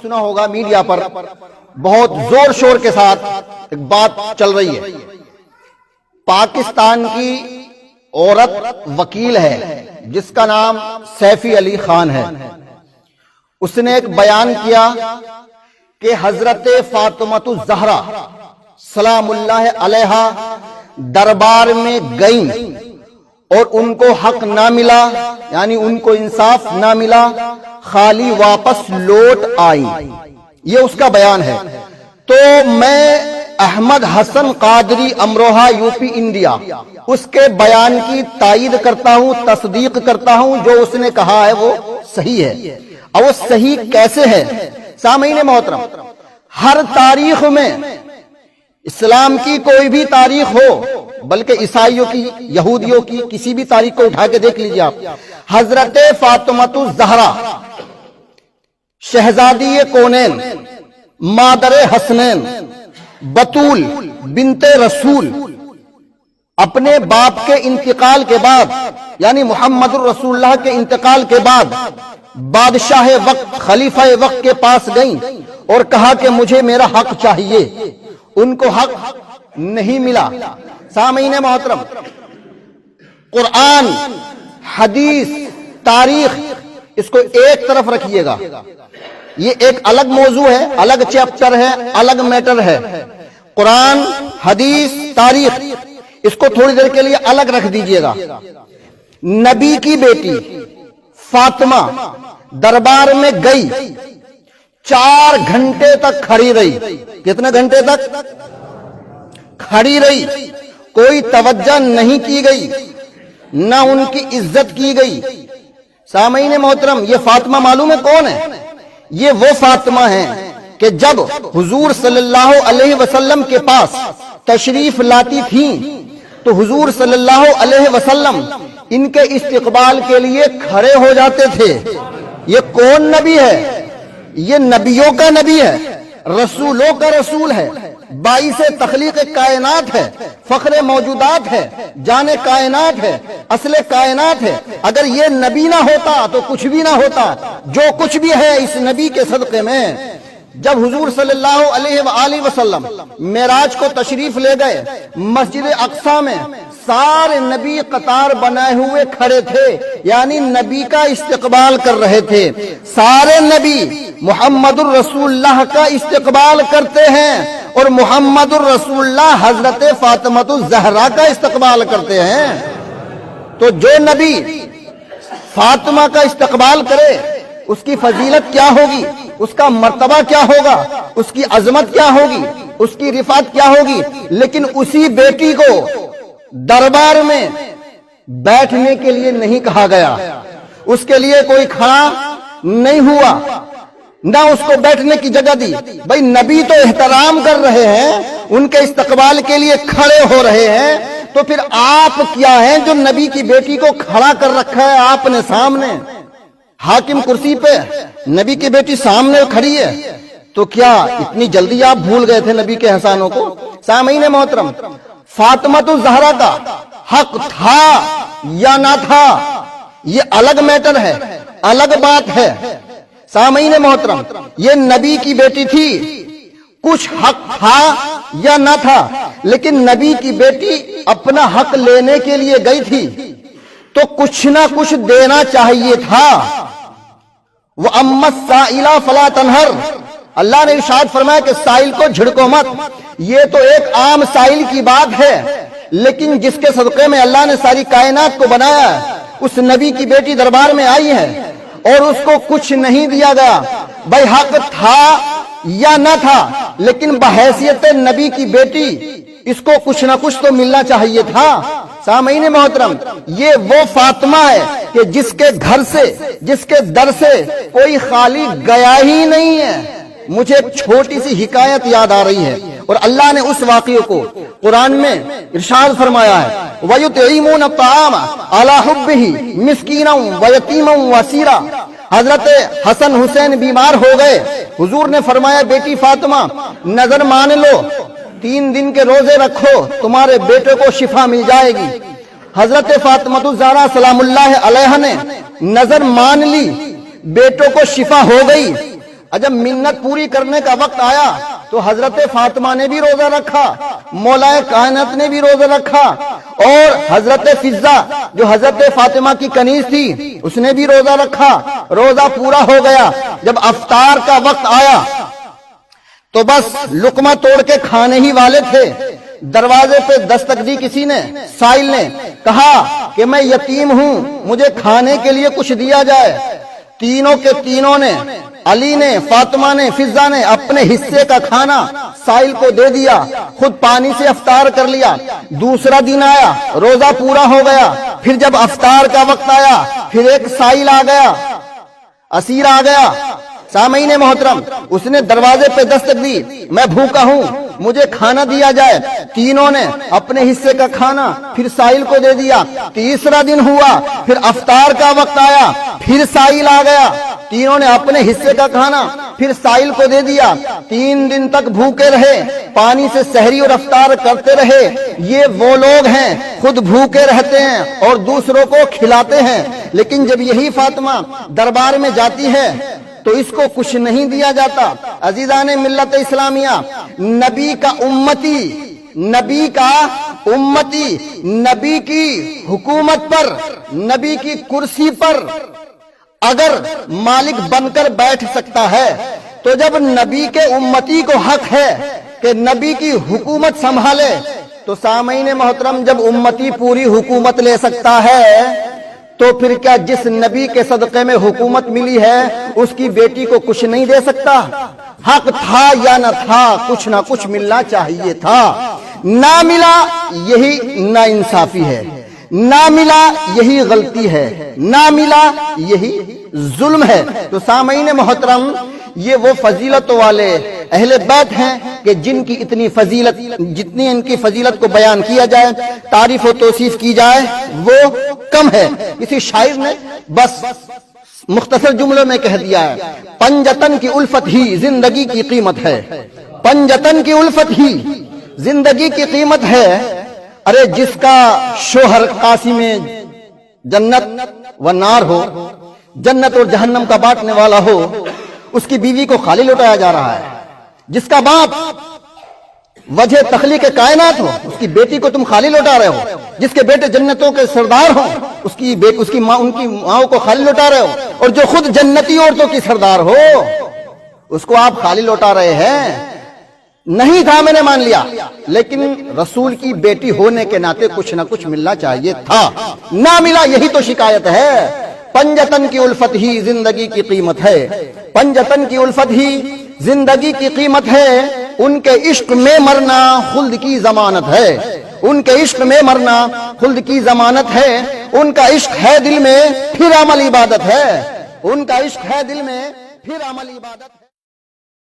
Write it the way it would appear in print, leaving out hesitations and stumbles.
سنا ہوگا میڈیا پر بہت زور شور کے ساتھ ایک بات چل رہی ہے. پاکستان کی عورت وکیل ہے جس کا نام سیفی علی خان ہے. اس نے ایک بیان کیا کہ حضرت فاطمہ الزہرا سلام اللہ علیہا دربار میں گئیں اور ان کو حق نہ ملا، یعنی ان کو انصاف نہ ملا، خالی واپس لوٹ آئیں. یہ اس کا بیان ہے. تو میں Ahmad Hasan Qadri Amroha U P India اس کے بیان کی تائید کرتا ہوں، تصدیق کرتا ہوں. جو اس نے کہا ہے وہ صحیح ہے. اور وہ صحیح کیسے ہے؟ سامعین محترم، ہر تاریخ میں اسلام کی کوئی بھی تاریخ ہو، بلکہ عیسائیوں کی، یہودیوں کی، کسی بھی تاریخ کو اٹھا کے دیکھ لیجیے آپ، حضرت فاطمہ الزہرا شہزادی کونین، مادر حسنین، بطول بنت رسول، اپنے باپ کے انتقال کے بعد، یعنی محمد الرسول اللہ کے انتقال کے بعد بادشاہ وقت، خلیفہ وقت کے پاس گئیں اور کہا کہ مجھے میرا حق چاہیے. ان کو حق نہیں ملا. سامعین محترم، قرآن، حدیث، تاریخ، اس کو ایک طرف رکھیے گا. یہ ایک الگ موضوع ہے، الگ چیپٹر ہے، الگ میٹر ہے. قرآن، حدیث، تاریخ، اس کو تھوڑی دیر کے لیے الگ رکھ دیجئے گا. نبی کی بیٹی فاطمہ دربار میں گئی، 4 گھنٹے تک کھڑی رہی. کتنے گھنٹے تک کھڑی رہی؟ کوئی توجہ نہیں کی گئی، نہ ان کی عزت کی گئی. سامعین محترم، یہ فاطمہ معلوم ہے کون ہے؟ یہ وہ فاطمہ ہیں کہ جب حضور صلی اللہ علیہ وسلم کے پاس تشریف لاتی تھیں تو حضور صلی اللہ علیہ وسلم ان کے استقبال کے لیے کھڑے ہو جاتے تھے. یہ کون نبی ہے؟ یہ نبیوں کا نبی ہے، رسولوں کا رسول ہے، باعث تخلیق کائنات ہے، فخر موجودات ہے، جان کائنات ہے، اصل کائنات ہے. اگر یہ نبی نہ ہوتا تو کچھ بھی نہ ہوتا. جو کچھ بھی ہے اس نبی کے صدقے میں. جب حضور صلی اللہ علیہ وآلہ وسلم معراج کو تشریف لے گئے مسجد اقصی میں، سارے نبی قطار بنائے ہوئے کھڑے تھے، یعنی نبی کا استقبال کر رہے تھے. سارے نبی محمد الرسول اللہ کا استقبال کرتے ہیں اور محمد الرسول اللہ حضرت فاطمہ الزہرا کا استقبال کرتے ہیں. تو جو نبی فاطمہ کا استقبال کرے اس کی فضیلت کیا ہوگی، اس کا مرتبہ کیا ہوگا، اس کی عظمت کیا ہوگی، اس کی رفعت کیا ہوگی. لیکن اسی بیٹی کو دربار میں بیٹھنے کے لیے نہیں کہا گیا، اس کے لیے کوئی کھڑا نہیں ہوا، نہ اس کو بیٹھنے کی جگہ دی. بھئی نبی تو احترام کر رہے ہیں، ان کے استقبال کے لیے کھڑے ہو رہے ہیں، تو پھر آپ کیا ہیں جو نبی کی بیٹی کو کھڑا کر رکھا ہے آپ نے سامنے؟ حاکم کرسی پہ نبی کی بیٹی سامنے کھڑی ہے، تو کیا اتنی جلدی آپ بھول گئے تھے نبی کے احسانوں کو؟ سامعین محترم، فاطمہ الزہرا کا حق تھا یا نہ تھا یہ الگ میٹر ہے، الگ بات ہے. سامعین محترم، یہ نبی کی بیٹی تھی، کچھ حق تھا یا نہ تھا، لیکن نبی کی بیٹی اپنا حق لینے کے لیے گئی تھی تو کچھ نہ کچھ دینا چاہیے تھا. وَأَمَّا السَّائِلَ فَلَا تَنْهَرْ، اللہ نے ارشاد فرمایا کہ سائل کو جھڑکو مت. یہ تو ایک عام سائل کی بات ہے، لیکن جس کے صدقے میں اللہ نے ساری کائنات کو بنایا ہے، اس نبی کی بیٹی دربار میں آئی ہے اور اس کو کچھ نہیں دیا گیا. بھائی حق تھا یا نہ تھا، لیکن بحیثیت نبی کی بیٹی اس کو کچھ نہ کچھ تو ملنا چاہیے تھا. سامعین محترم، یہ وہ فاطمہ ہے کہ جس کے گھر سے، جس کے در سے کوئی خالی گیا ہی نہیں ہے. مجھے ایک چھوٹی سی حکایت یاد آ رہی ہے، اور اللہ نے اس واقعے کو قرآن میں ارشاد فرمایا ہے، وَيُطْعِمُونَ الطَّعَامَ عَلَى حُبِّهِ مِسْكِينًا وَيَتِيمًا وَأَسِيرًا. حضرت حسن حسین بیمار ہو گئے، حضور نے فرمایا بیٹی فاطمہ نظر مان لو، 3 دن کے روزے رکھو، تمہارے بیٹے کو شفا مل جائے گی. حضرت فاطمہ الزہرا سلام اللہ علیہ نے نظر مان لی، بیٹوں کو شفا ہو گئی. جب منت پوری کرنے کا وقت آیا تو حضرت فاطمہ نے بھی روزہ رکھا، مولا کائنات نے بھی روزہ رکھا، اور حضرت فضہ جو حضرت فاطمہ کی کنیز تھی اس نے بھی روزہ رکھا۔ روزہ پورا ہو گیا، جب افطار کا وقت آیا تو بس لقمہ توڑ کے کھانے ہی والے تھے۔ دروازے پہ دستک دی کسی نے، سائل نے کہا کہ میں یتیم ہوں، مجھے کھانے کے لیے کچھ دیا جائے۔ تینوں کے تینوں نے، علی نے، فاطمہ نے، فضہ نے اپنے حصے کا کھانا سائل کو دے دیا، خود پانی سے افطار کر لیا۔ دوسرا دن آیا، روزہ پورا ہو گیا، پھر جب افطار کا وقت آیا پھر ایک سائل آ گیا، اسیر آ گیا۔ سامعین محترم، اس نے دروازے پہ دستک دی، میں بھوکا ہوں، مجھے کھانا دیا جائے۔ تینوں نے اپنے حصے کا کھانا پھر سائل کو دے دیا۔ تیسرا دن ہوا، پھر افطار کا وقت آیا، پھر سائل آ گیا، تینوں نے اپنے حصے کا کھانا پھر سائل کو دے دیا۔ 3 دن تک بھوکے رہے، پانی سے سحری اور افطار کرتے رہے۔ یہ وہ لوگ ہیں خود بھوکے رہتے ہیں اور دوسروں کو کھلاتے ہیں، لیکن جب یہی فاطمہ دربار میں جاتی ہے تو اس کو کچھ نہیں دیا جاتا۔ عزیزان ملت اسلامیہ، نبی کا امتی، نبی کا امتی، نبی کی حکومت پر، نبی کی کرسی پر اگر مالک بن کر بیٹھ سکتا ہے تو جب نبی کے امتی کو حق ہے کہ نبی کی حکومت سنبھالے، تو سامعین محترم جب امتی پوری حکومت لے سکتا ہے تو پھر کیا جس نبی کے صدقے میں حکومت ملی ہے اس کی بیٹی کو کچھ نہیں دے سکتا؟ حق تھا یا نہ تھا، کچھ نہ کچھ ملنا چاہیے تھا، نہ ملا یہی ناانصافی ہے، نہ ملا یہی غلطی ہے، نہ ملا یہی ظلم ہے۔ تو سامعین محترم، یہ وہ فضیلت والے اہل بیت ہیں کہ جن کی اتنی فضیلت، جتنی ان کی فضیلت کو بیان کیا جائے، تعریف و توصیف کی جائے، وہ کم ہے۔ کسی شاعر نے بس مختصر جملوں میں کہہ دیا ہے، پنجتن کی الفت ہی زندگی کی قیمت ہے، پنجتن کی الفت ہی زندگی کی قیمت ہے۔ ارے جس کا شوہر قاسم جنت و نار ہو، جنت اور جہنم کا بانٹنے والا ہو، اس کی بیوی کو خالی لوٹایا جا رہا ہے۔ جس کا باپ وجہ تخلیق کائنات ہو، اس کی بیٹی کو تم خالی لوٹا رہے ہو۔ جس کے بیٹے جنتوں کے سردار ہوں، اس کی ماں، ان کی ماؤں کو خالی لوٹا رہے ہو، اور جو خود جنتی عورتوں کی سردار ہو اس کو آپ خالی لوٹا رہے ہیں۔ نہیں تھا میں نے مان لیا، لیکن رسول کی بیٹی ہونے کے ناطے کچھ نہ کچھ ملنا چاہیے تھا، نہ ملا یہی تو شکایت ہے۔ پنجتن کی الفت ہی زندگی کی قیمت ہے، پنجتن کی الفت ہی زندگی کی قیمت ہے، ان کے عشق میں مرنا خلد کی ضمانت ہے، ان کے عشق میں مرنا خلد کی ضمانت ہے، ان کا عشق ہے دل میں پھر عمل عبادت ہے، ان کا عشق ہے دل میں پھر عمل عبادت ہے۔